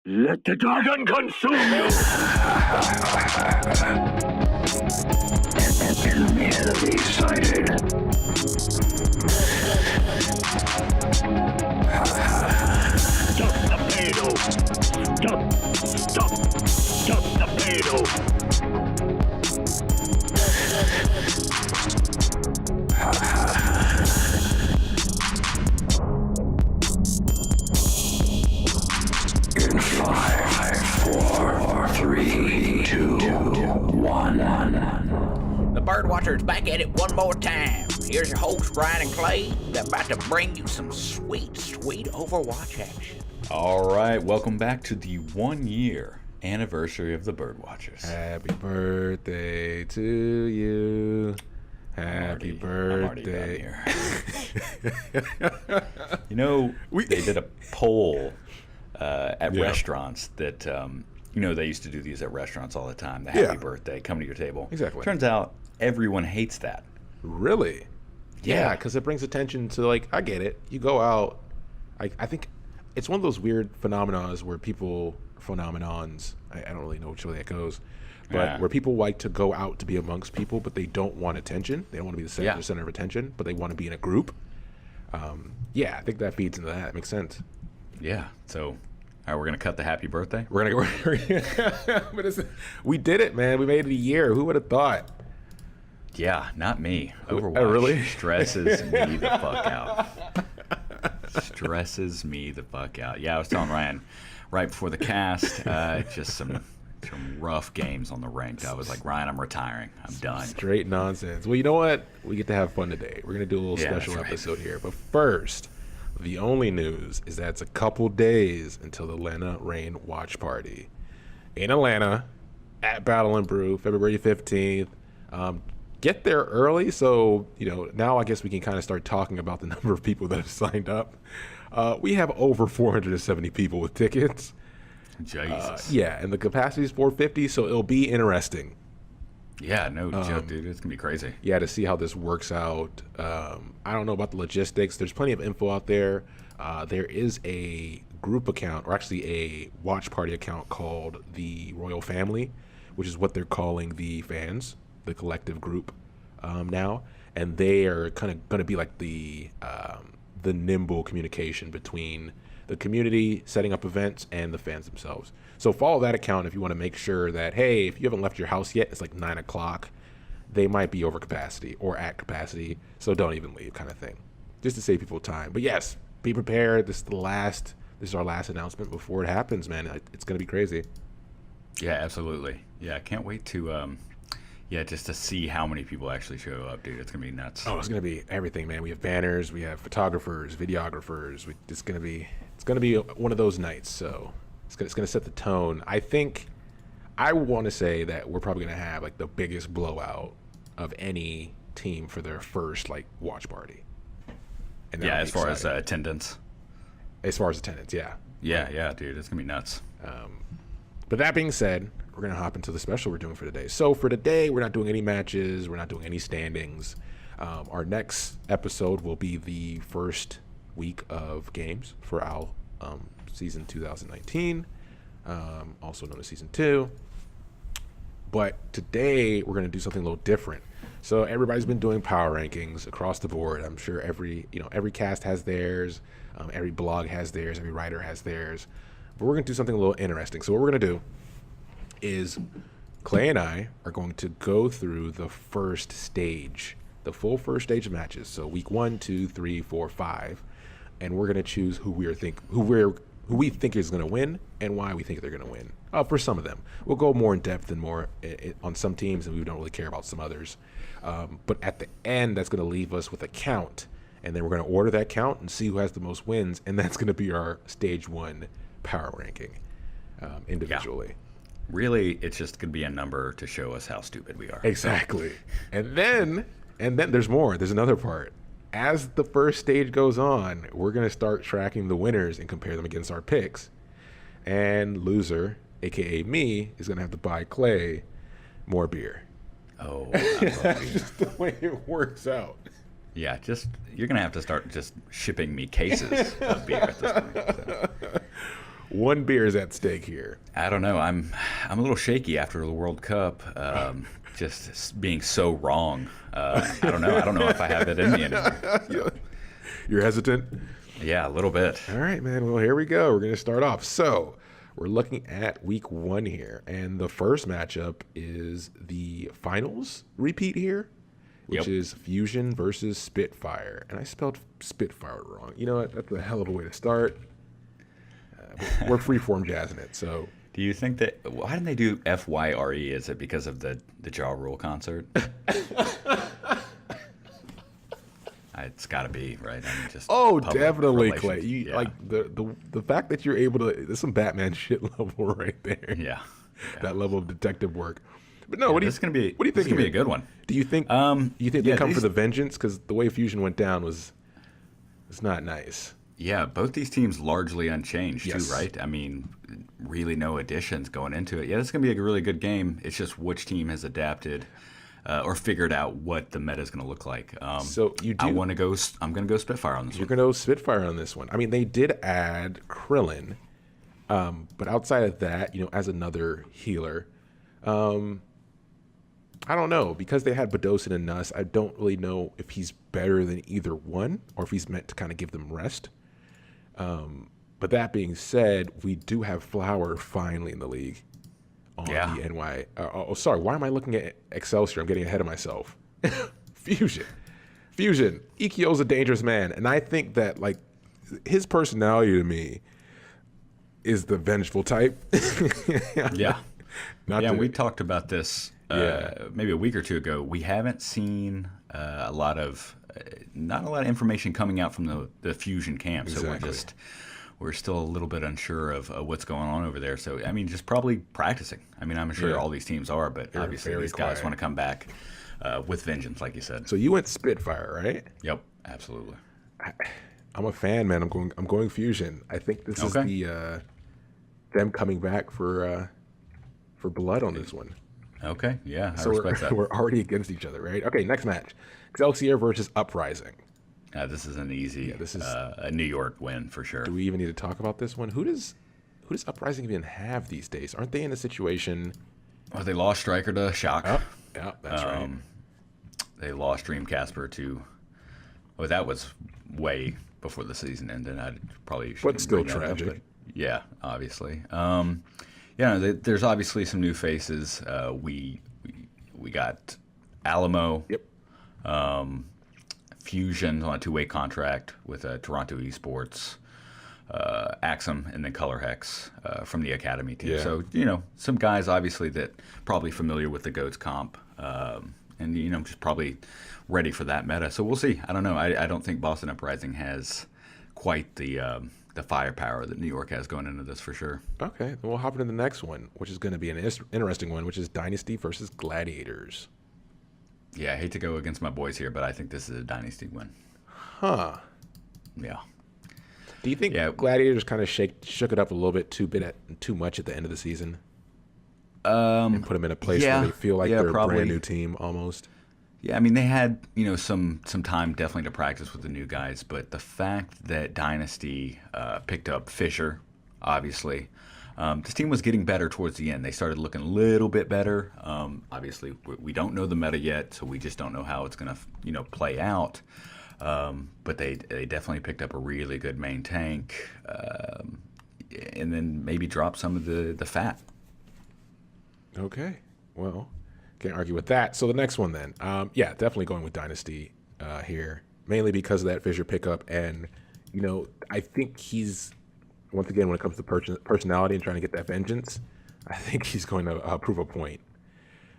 Let the dragon consume you! Enemy sighted. Stop the payload! Stop the payload! In 5, 4, 3, 2, 1. The Birdwatcher's back at it one more time. Here's your host, Ryan and Clay. They're about to bring you some sweet, sweet Overwatch action. All right, welcome back to the 1-year anniversary of the Birdwatchers. Happy birthday to you. Happy birthday. I'm already done here. You know, they did a poll at restaurants that, they used to do these at restaurants all the time. The happy birthday, come to your table. Exactly. Turns out everyone hates that. Really? Yeah, because it brings attention to, I get it. You go out. I think it's one of those weird phenomenons where phenomenons, I don't really know which way that goes, but where people like to go out to be amongst people, but they don't want attention. They don't want to be the center of attention, but they want to be in a group. I think that feeds into that. It makes sense. Yeah, so... All right, we're going to cut the happy birthday? We're going to we did it, man. We made it a year. Who would have thought? Yeah, not me. Overwatch really? Stresses me the fuck out. Stresses me the fuck out. Yeah, I was telling Ryan right before the cast, just some rough games on the ranked. I was like, Ryan, I'm retiring. I'm done. Straight nonsense. Well, you know what? We get to have fun today. We're going to do a little special episode here. But first... the only news is that it's a couple days until the Atlanta Reign watch party in Atlanta at Battle and Brew, February 15th. Get there early, so now I guess we can kind of start talking about the number of people that have signed up. We have over 470 people with tickets. Jesus. And the capacity is 450, so it'll be interesting. Yeah, no joke, dude. It's going to be crazy. Yeah, to see how this works out. I don't know about the logistics. There's plenty of info out there. There is a group account, or actually a watch party account called the Royal Family, which is what they're calling the fans, the collective group now. And they are kind of going to be like the nimble communication between the community setting up events and the fans themselves. So follow that account if you want to make sure that, hey, if you haven't left your house yet, it's like 9 o'clock, they might be over capacity or at capacity, so don't even leave, kind of thing, just to save people time. But yes, be prepared. This is our last announcement before it happens, man. It's going to be crazy. Yeah, absolutely. Yeah, I can't wait to just to see how many people actually show up, dude. It's going to be nuts. Oh, it's going to be everything, man. We have banners, we have photographers, videographers. It's going to be one of those nights, so it's going to set the tone. I want to say that we're probably going to have the biggest blowout of any team for their first watch party. And as far as attendance. As far as attendance, yeah. Yeah, dude, it's going to be nuts. But that being said, we're going to hop into the special we're doing for today. So for today, we're not doing any matches. We're not doing any standings. Our next episode will be the first week of games for our season 2019, also known as season 2. But today we're going to do something a little different. So everybody's been doing power rankings across the board. I'm sure every cast has theirs, every blog has theirs, every writer has theirs. But we're going to do something a little interesting. So what we're going to do is Clay and I are going to go through the first stage, the full first stage of matches. So week 1, 2, 3, 4, 5, and we're going to choose who we think is going to win and why we think they're going to win. For some of them, we'll go more in depth and more on some teams, and we don't really care about some others. But at the end, that's going to leave us with a count, and then we're going to order that count and see who has the most wins, and that's going to be our stage 1 power ranking individually. Yeah. Really, it's just going to be a number to show us how stupid we are. Exactly. And then there's more. There's another part. As the first stage goes on, we're going to start tracking the winners and compare them against our picks. And loser, a.k.a. me, is going to have to buy Clay more beer. Oh, that's just the way it works out. Yeah, you're going to have to start just shipping me cases of beer at this point. So. One beer is at stake here. I don't know. I'm a little shaky after the World Cup. Just being so wrong. I don't know. I don't know if I have it in me anymore. You're hesitant? Yeah, a little bit. All right, man. Well, here we go. We're going to start off. So we're looking at week 1 here. And the first matchup is the finals repeat here, which is Fusion versus Spitfire. And I spelled Spitfire wrong. You know what? That's a hell of a way to start. We're freeform jazzing it, so. Do you think that, why didn't they do FYRE? Is it because of the Ja Rule concert? It's got to be, right? I mean, just definitely, Clay. Like the fact that you're able to, there's some Batman shit level right there. Yeah. That level of detective work. But no, what do you think? This is gonna be a good one. Do you think? They come for the vengeance? Because the way Fusion went down was not nice. Yeah, both these teams largely unchanged too, right? I mean, really no additions going into it. Yeah, this is gonna be a really good game. It's just which team has adapted or figured out what the meta is gonna look like. So you do. I'm gonna go Spitfire on this one. You're gonna go Spitfire on this one. I mean, they did add Krillin, but outside of that, as another healer, I don't know, because they had Badosin and Nuss. I don't really know if he's better than either one or if he's meant to kind of give them rest. But that being said, we do have Flower finally in the league on the NY. Sorry, why am I looking at Excelsior? I'm getting ahead of myself. Fusion. Ikkyo's a dangerous man, and I think that like his personality to me is the vengeful type. Yeah. We talked about this maybe a week or two ago. We haven't seen not a lot of information coming out from the Fusion camp. Exactly. So we're still a little bit unsure of what's going on over there. So I mean, just probably practicing. I mean, I'm sure all these teams are, but obviously these guys want to come back with vengeance, like you said. So you went Spitfire, right? Yep, absolutely. I'm a fan, man. I'm going Fusion. I think this is the them coming back for blood on this one. Okay, yeah, I respect that. We're already against each other, right? Okay, next match. Excelsior versus Uprising. This is an easy, this is a New York win for sure. Do we even need to talk about this one? Who does Uprising even have these days? Aren't they in a situation? Well, they lost Striker to Shock. Oh, yeah, that's right. They lost Dream Casper to. Oh, that was way before the season ended. I probably should. But still tragic. Up, but yeah, obviously. There's obviously some new faces. We got Alamo. Yep. Fusion on a 2-way contract with Toronto Esports, Axum, and then Color Hex from the Academy team. Yeah. So, some guys obviously that probably familiar with the GOATS comp and, just probably ready for that meta. So we'll see. I don't know. I don't think Boston Uprising has quite the firepower that New York has going into this for sure. Okay. Then we'll hop into the next one, which is going to be an interesting one, which is Dynasty versus Gladiators. Yeah, I hate to go against my boys here, but I think this is a Dynasty win. Huh. Yeah. Do you think Gladiators kind of shook it up a little bit too much at the end of the season? And put them in a place where they feel like they're a brand new team almost? Yeah, I mean, they had, some time definitely to practice with the new guys, but the fact that Dynasty picked up Fisher, obviously, this team was getting better towards the end. They started looking a little bit better. Obviously, we don't know the meta yet, so we just don't know how it's going to, play out. But they definitely picked up a really good main tank, and then maybe drop some of the fat. Okay, well, can't argue with that. So the next one then, definitely going with Dynasty here, mainly because of that Fisher pickup, and I think he's. Once again, when it comes to personality and trying to get that vengeance, I think he's going to prove a point.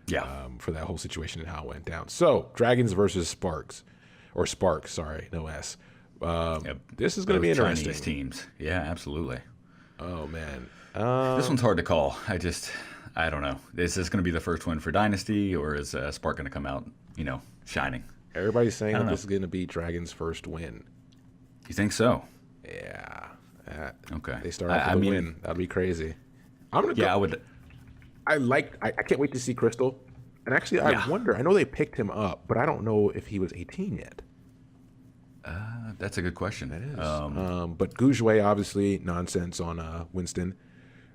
Yeah. For that whole situation and how it went down. So, Dragons versus Sparks. Or Sparks, sorry, no S. This is going to be interesting. Chinese teams. Yeah, absolutely. Oh, man. This one's hard to call. I don't know. Is this going to be the first win for Dynasty, or is Spark going to come out, shining? Everybody's saying that this is going to be Dragons' first win. You think so? Yeah. Okay. They start off with a win. That'd be crazy. I'm gonna go. Yeah, I would. I can't wait to see Crystal. And actually, I wonder. I know they picked him up, but I don't know if he was 18 yet. That's a good question. It is. But Goujouet, obviously, nonsense on Winston.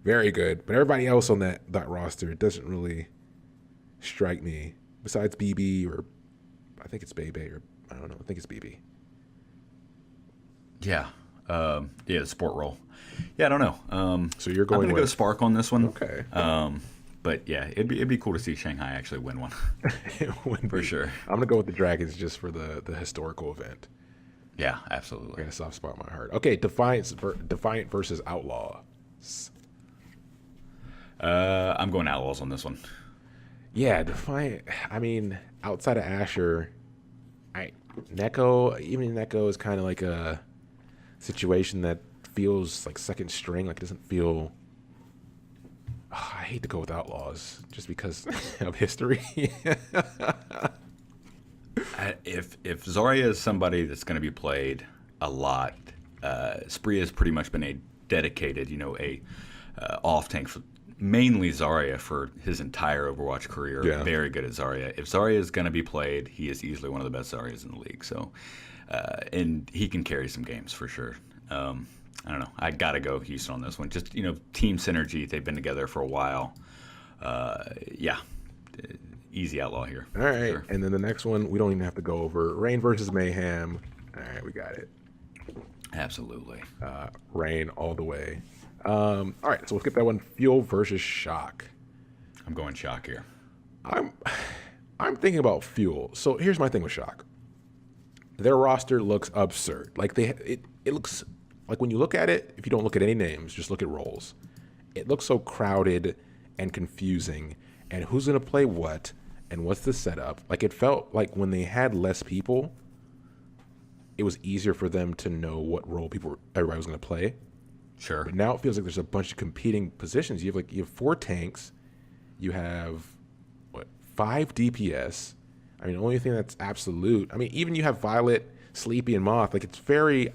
Very good. But everybody else on that roster, it doesn't really strike me. Besides BB, or I think it's Bebe, or I don't know. I think it's BB. Yeah. The sport role. Yeah, I don't know. So you're going I'm going to go Spark on this one. Okay. But yeah, it'd be cool to see Shanghai actually win one. For sure. I'm going to go with the Dragons just for the historical event. Yeah, absolutely. Got a soft spot in my heart. Okay, Defiant versus Outlaw. I'm going Outlaws on this one. Yeah, Defiant. I mean, outside of Asher, Neko is kind of like a situation that feels like second string. Like, it doesn't feel. Oh, I hate to go with Outlaws just because of history. If Zarya is somebody that's going to be played a lot, Spree has pretty much been a dedicated, off tank for mainly Zarya for his entire Overwatch career. Yeah. Very good at Zarya. If Zarya is going to be played, he is easily one of the best Zaryas in the league. So, and he can carry some games for sure. I don't know. I got to go Houston on this one. Just, team synergy. They've been together for a while. Easy Outlaw here. All right. Sure. And then the next one, we don't even have to go over. Rain versus Mayhem. All right, we got it. Absolutely. Rain all the way. All right, so we'll skip that one. Fuel versus Shock. I'm going Shock here. I'm thinking about Fuel. So here's my thing with Shock. Their roster looks absurd. Like it looks like, when you look at it, if you don't look at any names, just look at roles. It looks so crowded and confusing, and who's gonna play what, and what's the setup. Like, it felt like when they had less people, it was easier for them to know what role everybody was gonna play. Sure. But now it feels like there's a bunch of competing positions. You have 4 tanks. You have 5 DPS. I mean, the only thing that's absolute. I mean, even you have Violet, Sleepy, and Moth. Like, it's very.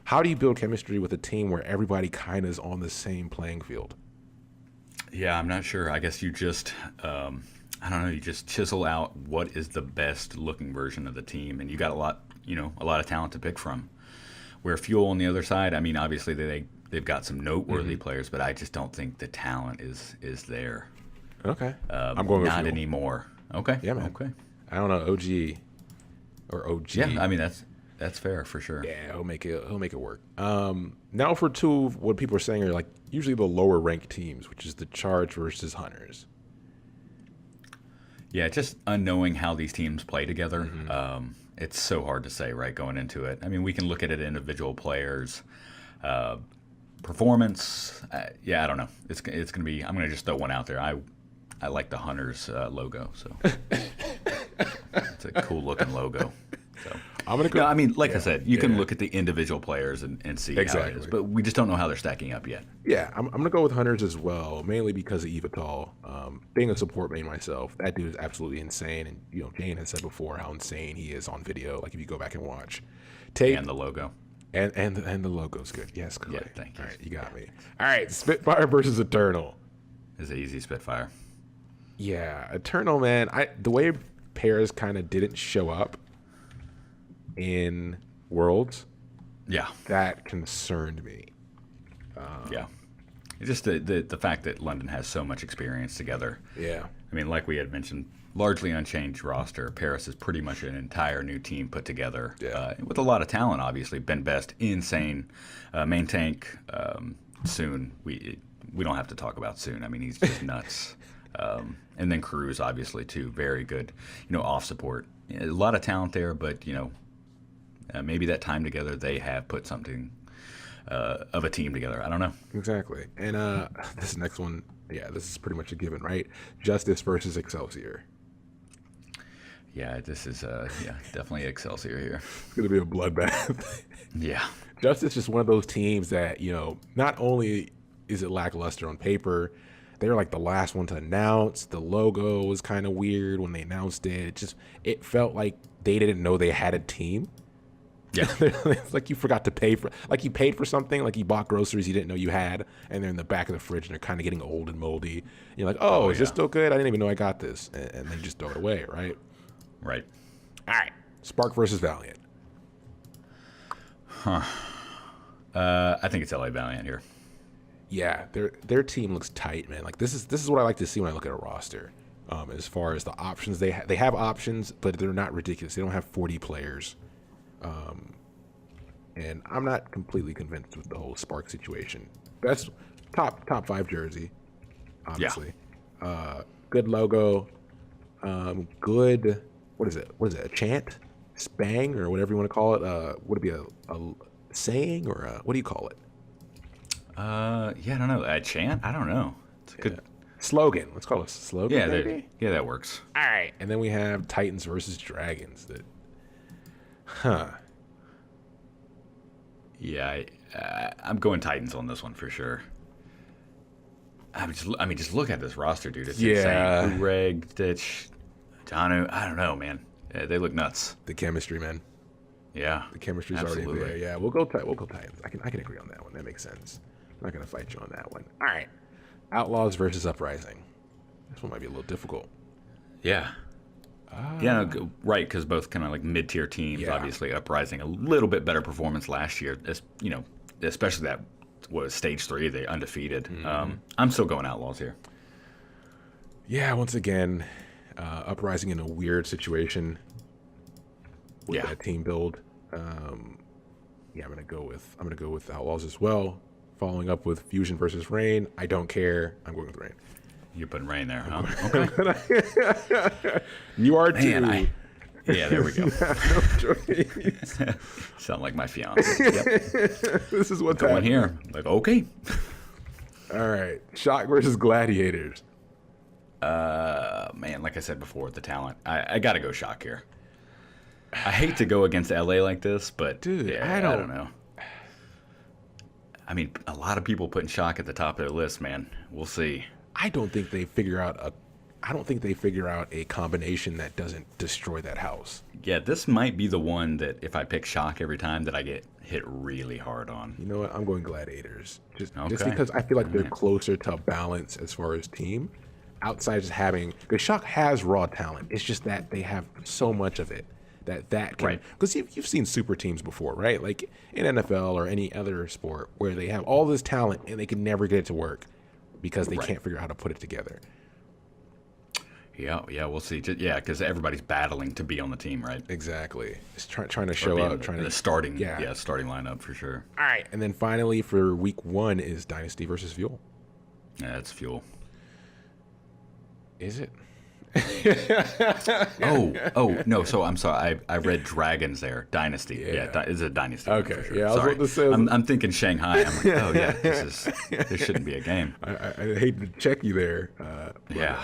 How do you build chemistry with a team where everybody kind of is on the same playing field? Yeah, I'm not sure. I guess you just, I don't know. You just chisel out what is the best looking version of the team, and you got a lot of talent to pick from. Where Fuel on the other side, I mean, obviously they've got some noteworthy players, but I just don't think the talent is there. Okay, I'm going with not Fuel. Anymore. Okay, Yeah, man. Okay, I don't know, OG. yeah. I mean, that's fair for sure. Yeah, he'll make it work. Now for 2, what people are saying are like usually the lower ranked teams, which is the Charge versus Hunters. Yeah, just unknowing how these teams play together. It's so hard to say, right, going into it. I mean, we can look at it individual players, performance. I don't know. It's going to be. I'm going to just throw one out there. I like the Hunters logo, so it's a cool looking logo. So I'm gonna go. I mean, like I said, you can look at the individual players and see how it is, but we just don't know how they're stacking up yet. Yeah, I'm gonna go with Hunters as well, mainly because of Evital. Being a support main myself, that dude is absolutely insane, and Jane has said before how insane he is on video. Like, if you go back and watch, And the logo. and the logo's good. Yes, Clay. Yeah, thank you. All right, you got me. All right, Spitfire versus Eternal. It's an easy Spitfire. Yeah, Eternal, man. The way pairs kind of didn't show up in Worlds, Yeah. that concerned me. Yeah. It's just the fact that London has so much experience together. Yeah. I mean, like we had mentioned, largely unchanged roster. Paris is pretty much an entire new team put together with a lot of talent, obviously. Ben Best, insane. Main tank, Soon. We don't have to talk about Soon. I mean, he's just nuts. And then Cruz, obviously, too. Very good, off support. A lot of talent there, but, maybe that time together they have put something of a team together. I don't know. Exactly. And this next one, this is pretty much a given, right? Justice versus Excelsior. Yeah, this is definitely Excelsior here. It's going to be a bloodbath. Yeah. Justice is one of those teams that, not only is it lackluster on paper, they're like the last one to announce. The logo was kind of weird when they announced it. It felt like they didn't know they had a team. Yeah. It's like you forgot to pay for, like you paid for something, like you bought groceries you didn't know you had, and they're in the back of the fridge and they're kind of getting old and moldy. And you're like, is this still good? I didn't even know I got this. And they just throw it away, right? Right. All right. Spark versus Valiant. I think it's LA Valiant here. Yeah, their team looks tight, man. Like this is what I like to see when I look at a roster. As far as the options, they have options, but they're not ridiculous. They don't have 40 players, and I'm not completely convinced with the whole Spark situation. Best top 5 jersey, obviously. Yeah. Good logo. Good. What is it? A chant, spang, or whatever you want to call it. Would it be a saying or what do you call it? Yeah, I don't know. A chant? I don't know. It's a good slogan. Let's call it a slogan. Yeah, maybe? Yeah, that works. All right, and then we have Titans versus Dragons. Yeah, I'm going Titans on this one for sure. I mean, just look at this roster, dude. It's insane. Reg, Ditch, Tanu. I don't know, man. Yeah, they look nuts. The chemistry, man. Yeah, the chemistry's already there. Yeah, we'll go Titans. I can agree on that one. That makes sense. I'm not gonna fight you on that one. All right, Outlaws versus Uprising. This one might be a little difficult. Yeah. Yeah, no, right, because both kind of like mid-tier teams. Yeah. Obviously, Uprising a little bit better performance last year. Especially that was stage 3. They undefeated. Mm-hmm. I'm still going Outlaws here. Yeah, once again, Uprising in a weird situation with that team build. I'm gonna go with Outlaws as well. Following up with Fusion versus Reign. I don't care. I'm going with Reign. You're putting Reign there, huh? Okay. You are too. Yeah, there we go. No Sound like my fiance. Yep. This is what's going here. Like, okay. All right. Shock versus Gladiators. Man, like I said before, the talent. I got to go Shock here. I hate to go against LA like this, but dude, yeah, I don't know. I mean, a lot of people putting Shock at the top of their list, man. We'll see. I don't think they figure out a combination that doesn't destroy that house. Yeah, this might be the one that if I pick Shock every time that I get hit really hard on. You know what? I'm going Gladiators. Just because I feel like they're closer to balance as far as team. Outside just having, because Shock has raw talent. It's just that they have so much of it that can, because you've seen super teams before, right? Like in NFL or any other sport where they have all this talent and they can never get it to work because they can't figure out how to put it together. Yeah, we'll see. Yeah, because everybody's battling to be on the team, right? Exactly. Just trying to show up, starting lineup for sure. All right, and then finally for week 1 is Dynasty versus Fuel. Yeah, it's Fuel. Is it? oh no. So I'm sorry. I read Dragons there. Dynasty. Yeah, it's a Dynasty. Okay. For sure. Yeah, I was sorry. about to say. I'm thinking Shanghai. I'm like, oh yeah, this shouldn't be a game. I hate to check you there. Yeah,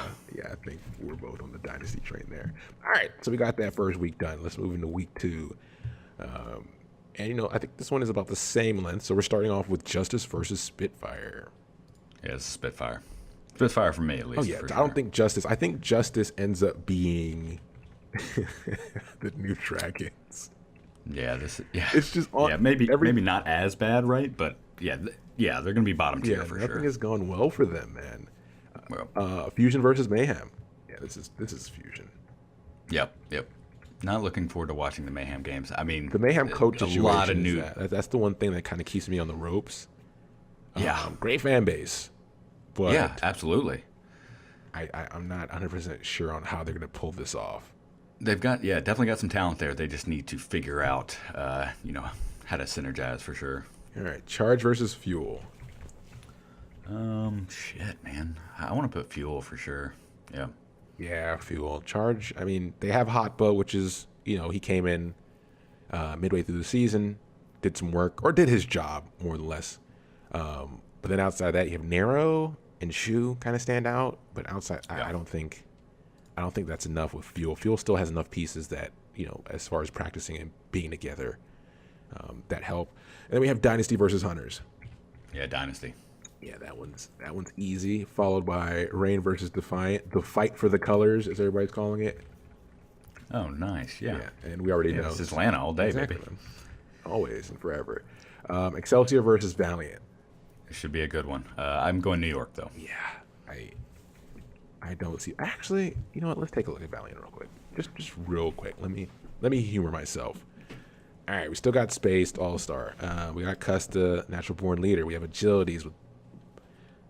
I think we're both on the Dynasty train there. All right, so we got that first week done. Let's move into week 2. And I think this one is about the same length. So we're starting off with Justice versus Spitfire. Yeah, it's Spitfire. Spitfire for me, at least. Oh, yeah. I don't think Justice. I think Justice ends up being the new Dragons. Yeah, it's just maybe not as bad, right? But yeah, they're gonna be bottom tier for sure. Nothing has gone well for them, man. Fusion versus Mayhem. Yeah, this is Fusion. Yep. Not looking forward to watching the Mayhem games. I mean, the Mayhem coach a lot of new. That's the one thing that kind of keeps me on the ropes. Yeah, great fan base. But yeah, absolutely. I'm not 100% sure on how they're going to pull this off. They've definitely got some talent there. They just need to figure out, how to synergize for sure. All right, Charge versus Fuel. Shit, man. I want to put Fuel for sure. Yeah. Yeah, Fuel. Charge, I mean, they have Hotba, which is, he came in midway through the season, did some work, or did his job, more or less. But then outside of that, you have Nero and Shu kind of stand out. But outside, I don't think that's enough with Fuel. Fuel still has enough pieces that, as far as practicing and being together, that help. And then we have Dynasty versus Hunters. Yeah, Dynasty. Yeah, that one's easy. Followed by Reign versus Defiant. The fight for the colors, as everybody's calling it. Oh, nice. Yeah. And we already know. It's Atlanta all day, exactly, baby. Always and forever. Excelsior versus Valiant. It should be a good one. I'm going New York, though. Yeah, I don't see. Actually, you know what? Let's take a look at Valiant real quick. Just real quick. Let me humor myself. All right, we still got Spaced All-Star. We got Custa, Natural Born Leader. We have Agilities with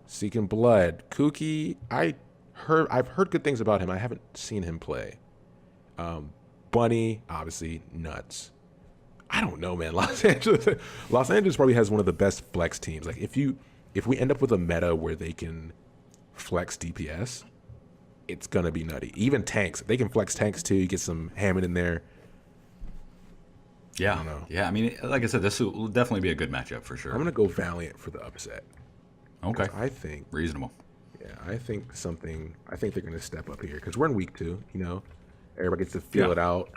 Seeking Blood. Kooky, I've heard good things about him. I haven't seen him play. Bunny, obviously, nuts. I don't know, man. Los Angeles probably has one of the best flex teams. Like if we end up with a meta where they can flex DPS, it's gonna be nutty. Even tanks, they can flex tanks too. You get some Hammond in there. Yeah, yeah. I mean, like I said, this will definitely be a good matchup for sure. I'm gonna go Valiant for the upset. Okay, I think reasonable. Yeah, I think they're gonna step up here because we're in week 2. You know, everybody gets to feel it out.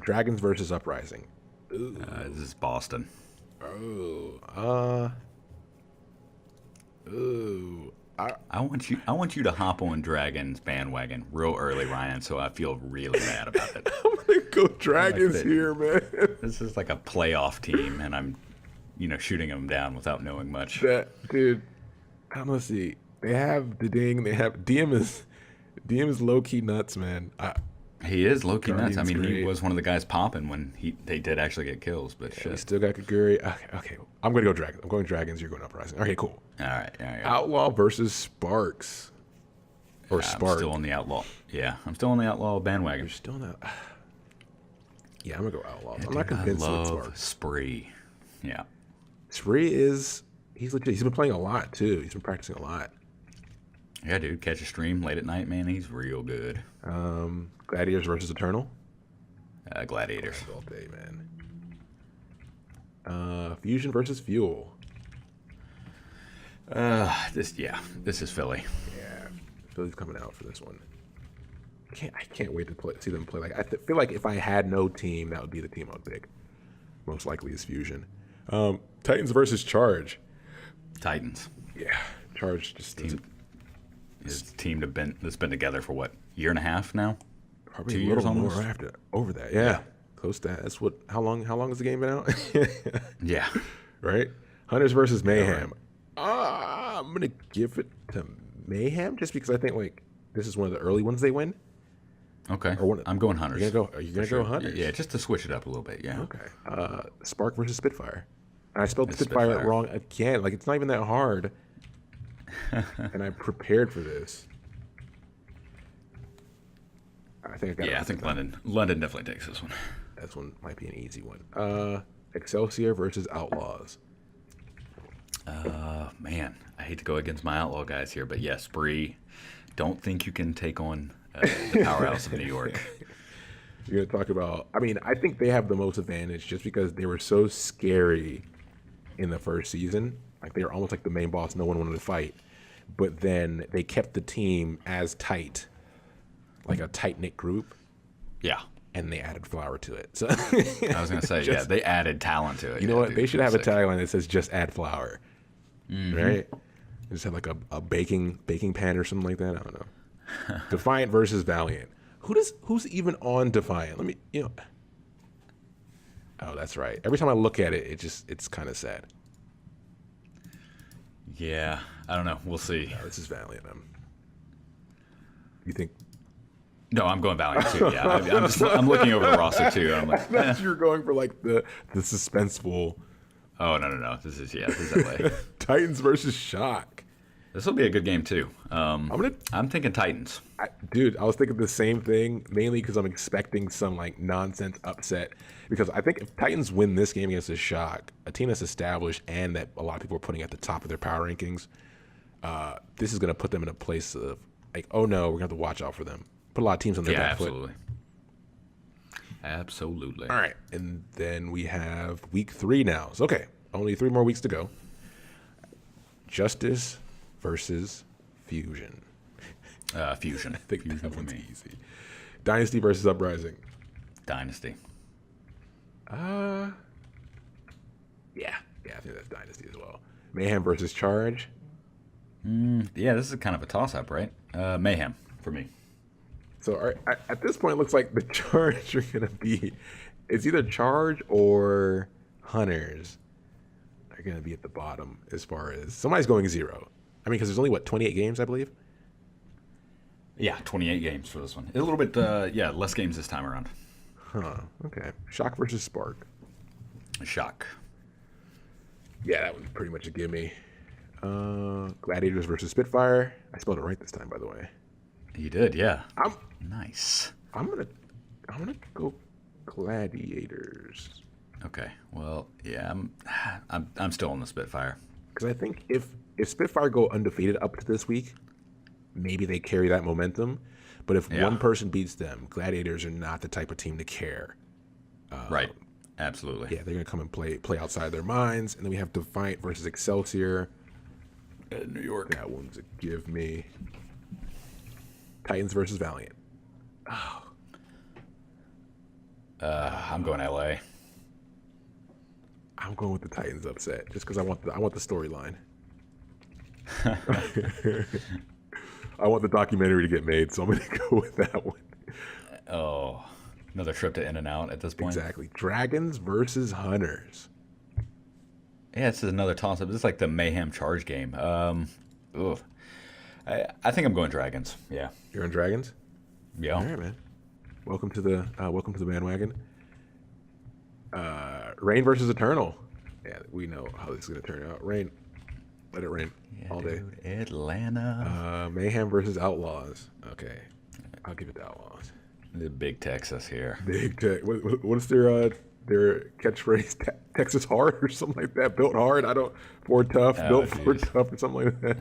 Dragons versus Uprising. This is Boston. I want you to hop on Dragons bandwagon real early, Ryan. So I feel really mad about it. I'm gonna go Dragons here, man. This is like a playoff team, and I'm, shooting them down without knowing much. Dude, I'm gonna see. They have the ding. They have DM is low key nuts, man. He is low key nuts. I mean, great. he was one of the guys popping when they did actually get kills. But We still got Kaguri. Okay, I'm gonna go Dragons. I'm going Dragons. You're going Uprising. Okay, cool. All right. Outlaw versus Sparks. Or Spark. I'm still on the Outlaw. Yeah, I'm still on the Outlaw bandwagon. You're still not. Yeah, I'm gonna go Outlaw. I'm not convinced with Sparks. Spree. Yeah. Spree he's legit. He's been playing a lot too. He's been practicing a lot. Yeah, dude. Catch a stream late at night, man. He's real good. Gladiators versus Eternal. Gladiators. All day, man. Fusion versus Fuel. This is Philly. Yeah, Philly's coming out for this one. I can't wait to see them play. Like I feel like if I had no team, that would be the team I would pick. Most likely is Fusion. Titans versus Charge. Titans. Yeah, Charge just His team that's been together for what, year and a half now? Probably 2 a years little almost. more after over that. Yeah. Close to that. That's what. How long has the game been out? Yeah. Right. Hunters versus Mayhem. I'm gonna give it to Mayhem just because I think like this is one of the early ones they win. Okay. I'm going Hunters. Are you gonna go Hunters? Yeah, just to switch it up a little bit. Yeah. Okay. Spark versus Spitfire. I spelled Spitfire wrong again. Like it's not even that hard. And I prepared for this. I think I think London definitely takes this one. This one might be an easy one. Excelsior versus Outlaws. Man, I hate to go against my Outlaw guys here, but yes, Spree. Don't think you can take on the powerhouse of New York. You're gonna talk about. I mean, I think they have the most advantage just because they were so scary in the first season. Like they were almost like the main boss. No one wanted to fight, but then they kept the team as tight, like a tight knit group. Yeah. And they added Flower to it. So I was gonna say, they added talent to it. You know what? They should have a tagline that says "Just add flour," right? Just have like a baking pan or something like that. I don't know. Defiant versus Valiant. Who's even on Defiant? Let me, Oh, that's right. Every time I look at it, it's kind of sad. Yeah, I don't know. We'll see. This is Valiant. You think? No, I'm going Valiant too. Yeah, I'm looking over the roster too. I'm like, I thought you were going for like the suspenseful. Oh no. This is LA. Titans versus Shock. This will be a good game too. I'm thinking Titans. Dude, I was thinking the same thing, mainly because I'm expecting some like nonsense upset. Because I think if Titans win this game against the Shock, a team that's established and that a lot of people are putting at the top of their power rankings, this is going to put them in a place of like, oh no, we're going to have to watch out for them. Put a lot of teams on their back foot. Absolutely. All right, and then we have week 3 now. So, okay, only 3 more weeks to go. Justice versus Fusion. Fusion. I think that one's easy. Dynasty versus Uprising. Dynasty. Yeah, I think that's Dynasty as well. Mayhem versus Charge. Yeah, this is kind of a toss-up, right? Mayhem for me. So at this point, it looks like the Charge are going to be... It's either Charge or Hunters are going to be at the bottom as far as... Somebody's going 0. I mean, because there's only, 28 games, I believe? Yeah, 28 games for this one. A little bit, less games this time around. Huh, okay. Shock versus Spark. Shock. Yeah, that one's pretty much a gimme. Gladiators versus Spitfire. I spelled it right this time, by the way. You did, yeah. I'm Nice. gonna go Gladiators. Okay. Well, yeah, I'm still on the Spitfire. Because I think if Spitfire go undefeated up to this week, maybe they carry that momentum. But if one person beats them, Gladiators are not the type of team to care. Right. Absolutely. Yeah, they're gonna come and play outside their minds. And then we have Defiant versus Excelsior. New York. That one's a give me. Titans versus Valiant. Oh. I'm going LA. I'm going with the Titans upset just because I want the storyline. I want the documentary to get made, so I'm going to go with that one. Oh, another trip to In-N-Out at this point. Exactly. Dragons versus Hunters. Yeah, this is another toss-up. This is like the Mayhem Charge game. I think I'm going Dragons. Yeah. You're on Dragons? Yeah. All right, man. Welcome to the bandwagon. Rain versus Eternal. Yeah, we know how this is going to turn out. Rain. Let it rain all day. Dude, Atlanta. Mayhem versus Outlaws. Okay. I'll give it to Outlaws. The big Texas here. Big Tech. What's their catchphrase? Texas hard or something like that? Built hard? For tough. Built for tough or something like that.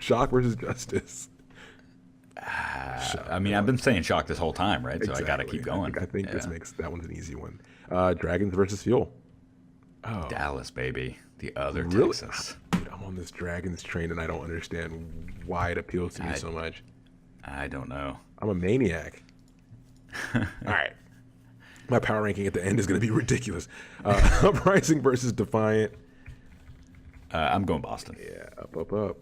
Shock versus Justice. I mean, I've been saying Shock this whole time, right? Exactly. So I got to keep going. I think this makes that one's an easy one. Dragons versus Fuel. Oh, Dallas, baby. The other really? Texas. Dude, I'm on this Dragons train, and I don't understand why it appeals to me so much. I don't know. I'm a maniac. All right. My power ranking at the end is going to be ridiculous. Uprising versus Defiant. I'm going Boston. Yeah, up.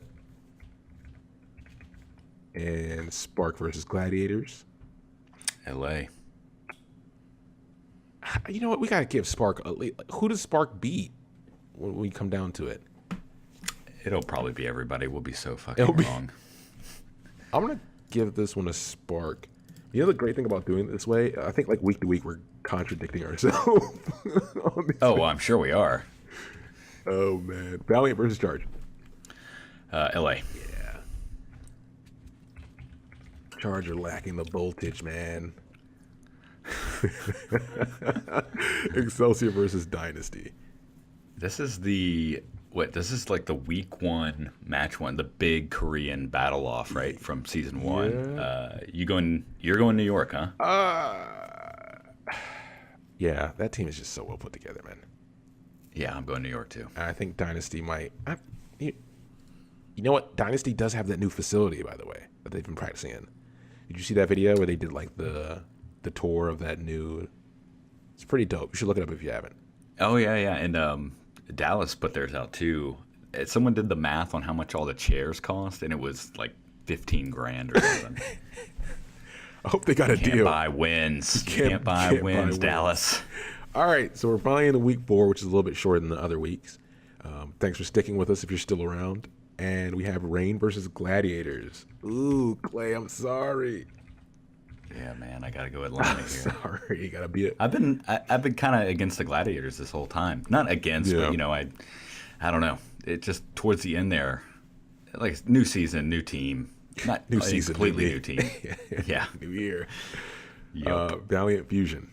And Spark versus Gladiators. LA. You know what? We got to give Spark who does Spark beat when we come down to it? It'll probably be everybody. We'll be so fucking wrong. I'm going to give this one a Spark. You know the great thing about doing it this way? I think like week to week we're contradicting ourselves. Well, I'm sure we are. Oh, man. Valiant versus Charge. LA. Yeah. Charge are lacking the voltage, man. Excelsior versus Dynasty. This is this is like the week 1 match 1, the big Korean battle off, right, from season 1. Yeah. You're going New York, huh? Yeah, that team is just so well put together, man. Yeah, I'm going New York too. I think Dynasty might. You know what? Dynasty does have that new facility, by the way, that they've been practicing in. Did you see that video where they did like the tour of that new? It's pretty dope. You should look it up if you haven't. Oh yeah, and Dallas put theirs out too. Someone did the math on how much all the chairs cost, and it was like $15,000 or something. I hope they got a deal. Can't buy wins. Can't buy wins, Dallas. All right, so we're finally in week 4, which is a little bit shorter than the other weeks. Thanks for sticking with us if you're still around. And we have Rain versus Gladiators. Ooh, Clay, I'm sorry. Yeah, man, I gotta go Atlanta here. Sorry, you gotta beat it. I've been kind of against the Gladiators this whole time. Not against, but I don't know. It just towards the end there, like new season, new team, not new season, completely new team. Yeah, new year. Yep. Valiant Fusion.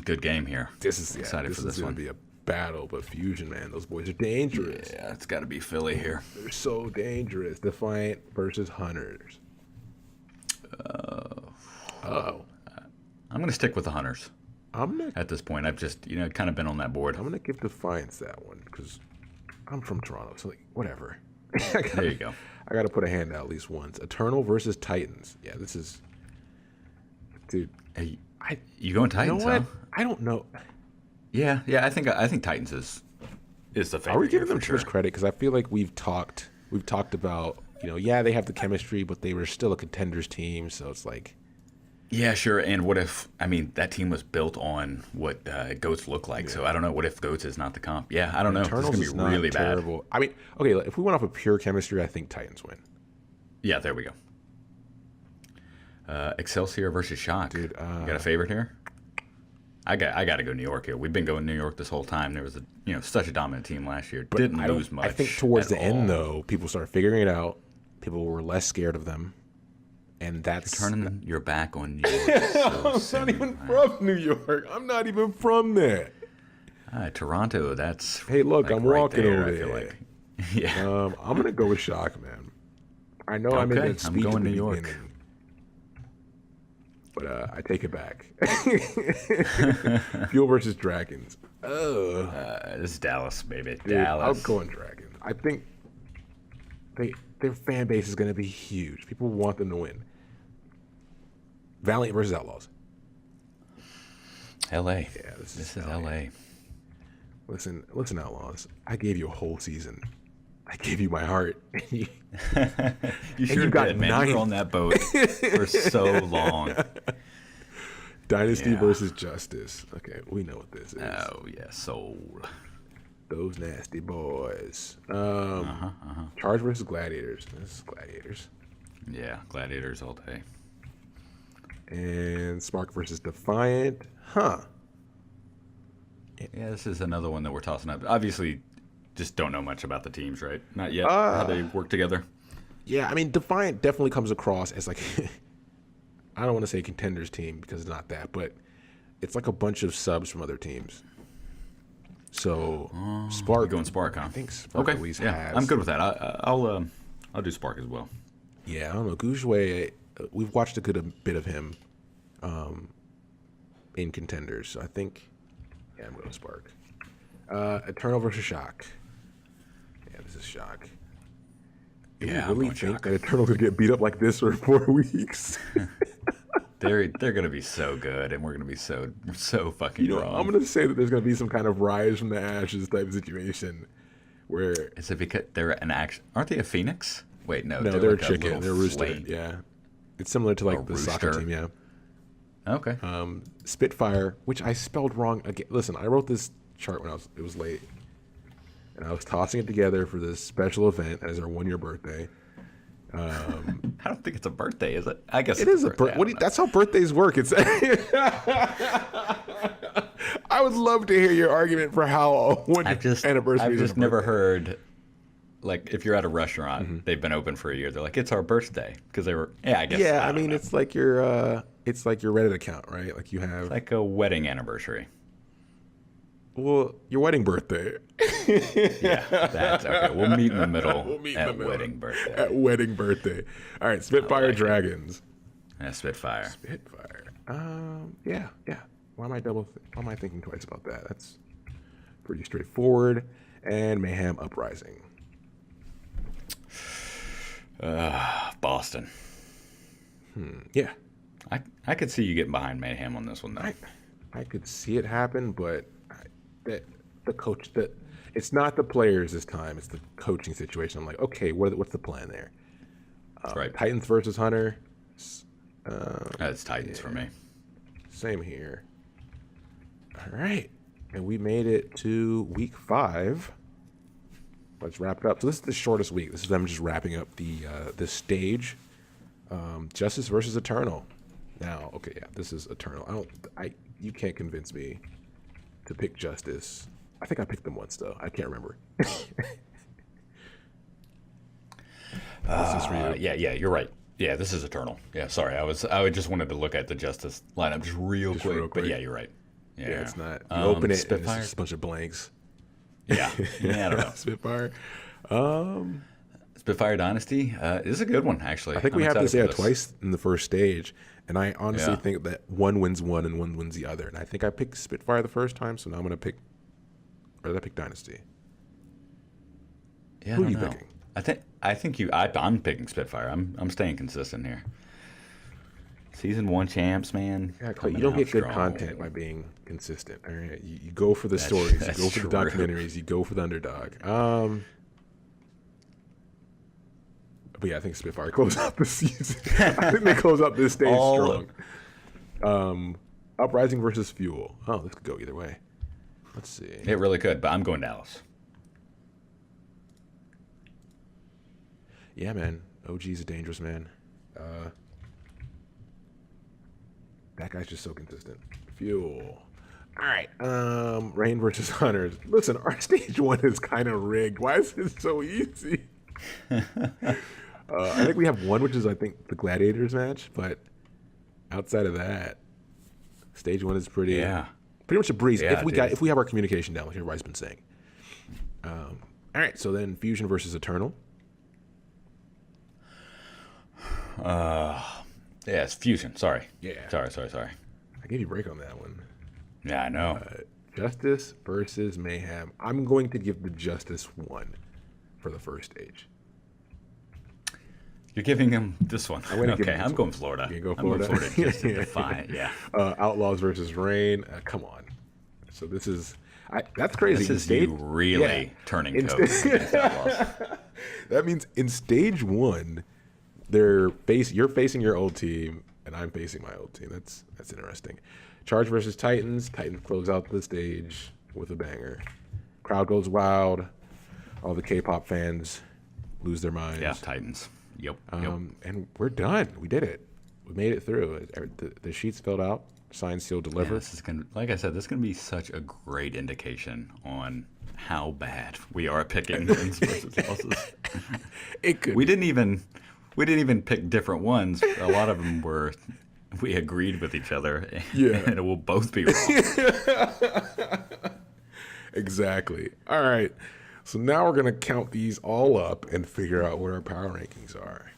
Good game here. This is excited for this one. Gonna be a battle, but Fusion, man, those boys are dangerous. Yeah, it's got to be Philly here. They're so dangerous. Defiant versus Hunters. I'm going to stick with the Hunters. At this point, I've just kind of been on that board. I'm gonna give Defiance that one because I'm from Toronto, so like whatever. There you go. I got to put a hand out at least once. Eternal versus Titans. Yeah, this is, dude. Hey, you going Titans? You know what? Huh? I don't know. Yeah. I think Titans is the favorite. Are we giving them too too much credit? Because I feel like we've talked about they have the chemistry, but they were still a contenders team, so it's like. Yeah, sure. And what if, that team was built on what Goats look like. Yeah. So I don't know. What if Goats is not the comp? Yeah, I don't know. Eternals this is going to be really terrible. Bad. I mean, okay, if we went off of pure chemistry, I think Titans win. Yeah, there we go. Excelsior versus Shock. Dude, you got a favorite here? I got to go New York here. We've been going New York this whole time. There was such a dominant team last year. But Didn't lose much. I think towards the end, all. though, people started figuring it out. People were less scared of them. And that's... Turning your back on New York. I'm not even from New York. I'm not even from there. Toronto, that's... Hey, look, I'm right walking there, over I feel there. like. Yeah. I'm going to go with Shock, man. I know I made that speech I'm going at the New York. beginning. But I take it back. Fuel versus Dragons. This is Dallas, baby. Dude, Dallas. I'm going Dragons. I think their fan base is going to be huge. People want them to win. Valiant versus Outlaws. L.A. Yeah, this is LA. L.A. Listen, Outlaws. I gave you a whole season. I gave you my heart. You sure got did, man. You were on that boat for so long. Dynasty versus Justice. Okay, we know what this is. Oh, yeah, sold. Those nasty boys. Charge versus Gladiators. This is Gladiators. Yeah, Gladiators all day. And Spark versus Defiant. Huh. Yeah, this is another one that we're tossing up. Obviously, just don't know much about the teams, right? Not yet. How they work together. Yeah, I mean, Defiant definitely comes across as like, I don't want to say contenders team because it's not that, but it's like a bunch of subs from other teams. So Spark, You're going Spark, huh? I think Spark at least has. I'm good with that. I'll do Spark as well. Yeah, I don't know. Goujouet, we've watched a good bit of him in contenders, so I think, yeah, I'm going to Spark. Eternal versus Shock. Yeah, this is Shock. Do Yeah, we really think that Eternal could get beat up like this for 4 weeks? They're gonna be so good, and we're gonna be so fucking wrong. I'm gonna say that there's gonna be some kind of rise from the ashes type of situation, where is it because they're an action? Aren't they a phoenix? Wait, no, they're like a chicken. They're a rooster. flame. Yeah, it's similar to like the soccer rooster. team. Yeah. Okay. Spitfire, which I spelled wrong again. Listen, I wrote this chart when it was late, and I was tossing it together for this special event as our 1-year birthday. I don't think it's a birthday, is it? I guess It is a birthday. That's how birthdays work. It's. I would love to hear your argument for how anniversary. I've just never heard, like, if you're at a restaurant, they've been open for a year. They're like, it's our birthday because they were. Yeah, I guess. Yeah, I mean, it's like your Reddit account, right? Like you have it's like a wedding anniversary. Well, your wedding birthday. Yeah, that's okay. We'll meet in the middle wedding birthday. At wedding birthday. All right, Spitfire Dragons. Yeah, Spitfire. Spitfire. Yeah. Why am I thinking twice about that? That's pretty straightforward. And Mayhem Uprising. Boston. Yeah. I could see you getting behind Mayhem on this one, though. I could see it happen, but it's not the players this time. It's the coaching situation. I'm like, okay, what's the plan there? Right. Titans versus Hunter. It's Titans for me. Same here. All right, and we made it to week 5. Let's wrap it up. So this is the shortest week. This is them just wrapping up the stage. Justice versus Eternal. Now, okay, yeah, this is Eternal. You can't convince me to pick Justice. I think I picked them once though. I can't remember. Yeah, you're right. Yeah, this is Eternal. Yeah, sorry, I just wanted to look at the Justice lineup just real quick. But yeah, you're right. Yeah, it's not. You open it, Spitfire. and it's just a bunch of blanks. Yeah, I don't know. Spitfire. Spitfire Dynasty is a good one, actually. I think we have to say it twice in the first stage, and I honestly Yeah. think that one wins one and one wins the other. And I think I picked Spitfire the first time, so now I'm gonna pick. Or did I pick Dynasty? Yeah, Who are you know. picking? I'm picking Spitfire. I'm staying consistent here. Season 1 champs, man. Yeah, Clay, coming you don't out get good strong. content by being consistent. All right, you go for the stories, you go for the documentaries, you go for the underdog. But yeah, I think Spitfire closed out the season. I think they close out this stage strong. Uprising versus Fuel. Oh, this could go either way. Let's see. It really could, but I'm going Dallas. Yeah, man. OG's a dangerous man. That guy's just so consistent. Fuel. All right. Rain versus Hunters. Listen, our stage 1 is kind of rigged. Why is it so easy? I think we have one, which is, I think, the Gladiators match. But outside of that, stage 1 is pretty much a breeze. Yeah, if we have our communication down, like everybody's been saying. All right. So then Fusion versus Eternal. Yeah, it's Fusion. Sorry. Yeah. Sorry. I gave you a break on that one. Yeah, I know. Justice versus Mayhem. I'm going to give the Justice 1 for the first stage. You're giving him this one. Okay, I'm going Florida. You go I'm going Florida? Florida just to defy it, yeah. Outlaws versus Rain. Come on. So this is... that's crazy. This is you really turning coats against Outlaws. That means in stage 1, you're facing your old team, and I'm facing my old team. That's interesting. Charge versus Titans. Titans close out the stage with a banger. Crowd goes wild. All the K-pop fans lose their minds. Yeah, Titans. Yep. And we're done. We did it. We made it through. The sheets filled out. Signed, sealed, delivered. Yeah, this is gonna, like I said, this is going to be such a great indication on how bad we are at picking wins versus losses. It could. We didn't even pick different ones. A lot of them we agreed with each other. Yeah. And it will both be wrong. Exactly. All right. So now we're going to count these all up and figure out what our power rankings are.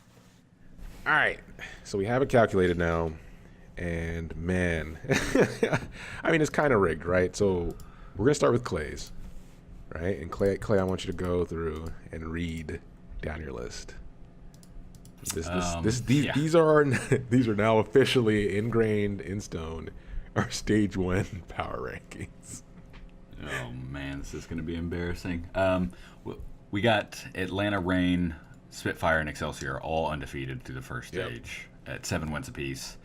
All right. So we have it calculated now. And man, I mean, it's kind of rigged, right? So we're going to start with Clay's, right? And Clay, I want you to go through and read down your list. These are now officially ingrained in stone, our stage 1 power rankings. Oh man, this is going to be embarrassing. We got Atlanta, Reign, Spitfire, and Excelsior all undefeated through the first stage at 7 wins apiece.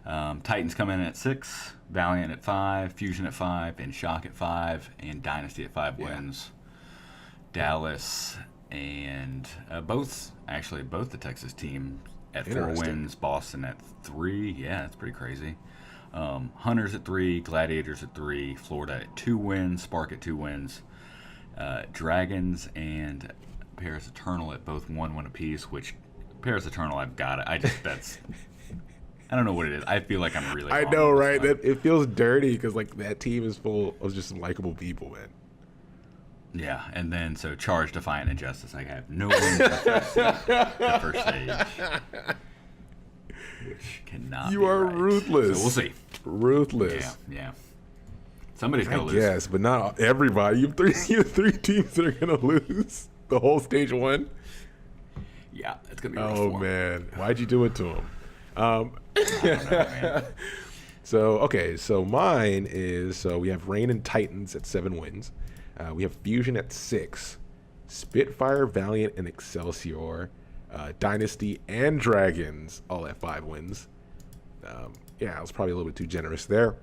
Titans come in at 6, Valiant at 5, Fusion at 5, and Shock at 5, and Dynasty at 5 wins. Dallas and both the Texas team at 4 wins, Boston at 3. Yeah, that's pretty crazy. Hunters at 3, Gladiators at 3, Florida at 2 wins, Spark at 2 wins, Dragons and Paris Eternal at both 1 win apiece. Which Paris Eternal, I've got it. I don't know what it is. I feel like I'm really. I know, right? That it feels dirty because like that team is full of just likable people, man. Yeah, and then so Charge, Defiant, and Justice. I have no wins the first stage, which cannot. You be are right. ruthless. So we'll see. Ruthless. Yeah. Somebody's gonna lose. Yes, but not everybody. You have three teams that are gonna lose the whole stage 1. Yeah, it's gonna be. Rough Oh for 'em. man, why'd you do it to him? I don't know, man. So mine is we have Reign and Titans at 7 wins. We have Fusion at 6, Spitfire, Valiant, and Excelsior, Dynasty and Dragons all at 5 wins. I was probably a little bit too generous there.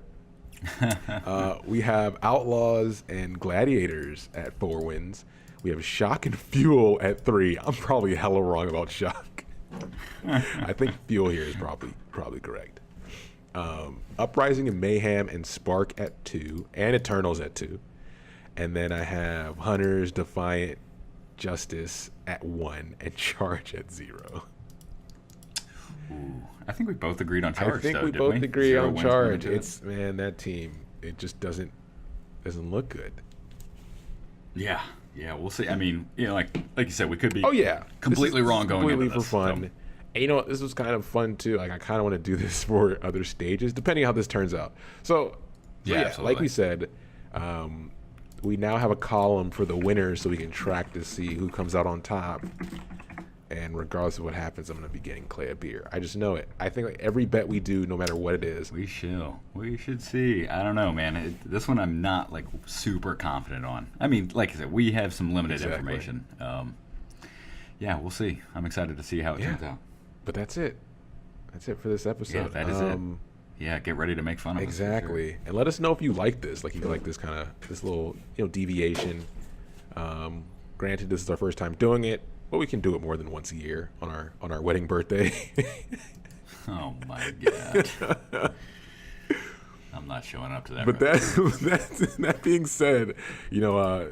We have Outlaws and Gladiators at 4 wins. We have Shock and Fuel at 3. I'm probably hella wrong about Shock. I think Fuel here is probably correct. Uprising and Mayhem and Spark at 2, and Eternals at 2. And then I have Hunters, Defiant, Justice at 1, and Charge at 0. Ooh, I think we both agreed on Charge. I think we both agree on Charge. That team, it just doesn't look good. Yeah, we'll see. I mean, like you said, we could be completely This is wrong going into completely this. for fun. So. And you know what? This was kind of fun too. Like I kind of want to do this for other stages, depending how this turns out. So like we said, we now have a column for the winners, so we can track to see who comes out on top. And regardless of what happens, I'm going to be getting Clay a beer. I just know it. I think like every bet we do, no matter what it is, We should see. I don't know, man. This one I'm not like super confident on. I mean, like I said, we have some limited information. We'll see. I'm excited to see how it turns out. But that's it. That's it for this episode. Yeah, that is it. Yeah, get ready to make fun of us. Exactly. Sure. And let us know if you like this. Like, you like this kind of, this little, deviation. Granted, this is our first time doing it, but we can do it more than once a year on our wedding birthday. Oh, my God. I'm not showing up to that. But that being said,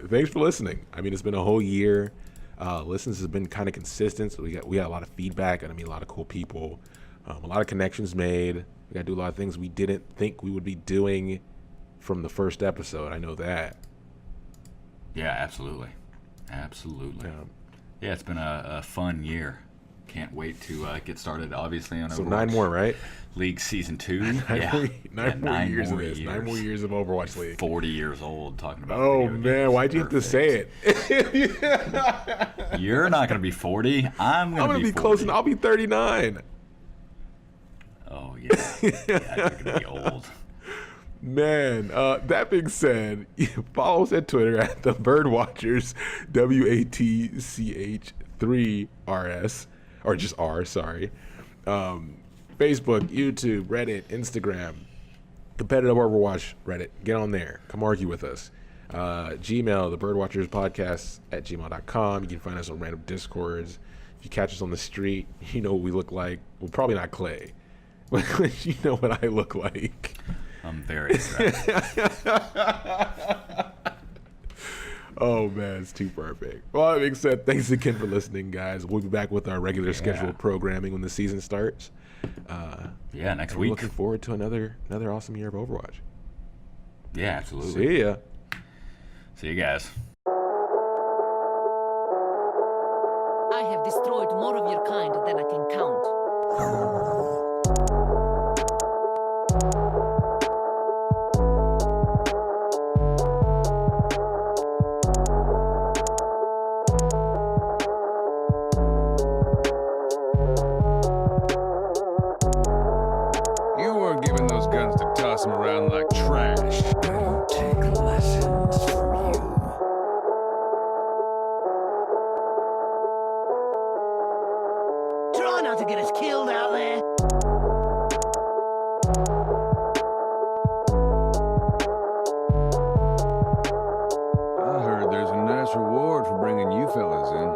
thanks for listening. I mean, it's been a whole year. Listens has been kind of consistent. So we got a lot of feedback, and I mean a lot of cool people, a lot of connections made. We got to do a lot of things we didn't think we would be doing from the first episode. I know that. Yeah, absolutely. Yeah, it's been a fun year. Can't wait to get started. Obviously on Overwatch. So 9 more, right? League Season 2. Nine more years of this. 9 more years of Overwatch League. 40 years old talking about. Oh man, why'd you have to say it? You're not going to be 40. I'm going to be 40. Close, and I'll be 39. Oh yeah, you're going to be old. Man, that being said, follow us at Twitter at the Birdwatchers, WATCH3RS, or just R, sorry. Facebook, YouTube, Reddit, Instagram, Competitive Overwatch Reddit. Get on there. Come argue with us. Gmail, the Birdwatchers Podcast at gmail.com. You can find us on random Discords. If you catch us on the street, you know what we look like. Well, probably not Clay. But you know what I look like. I'm very excited. Oh man, it's too perfect. Well, that being said, thanks again for listening, guys. We'll be back with our regular scheduled programming when the season starts. Next week. Looking forward to another awesome year of Overwatch. Yeah, absolutely. See ya. See you guys. I have destroyed more of your kind than I can count. Them around like trash. I don't take lessons from you. Try not to get us killed out there. I heard there's a nice reward for bringing you fellas in.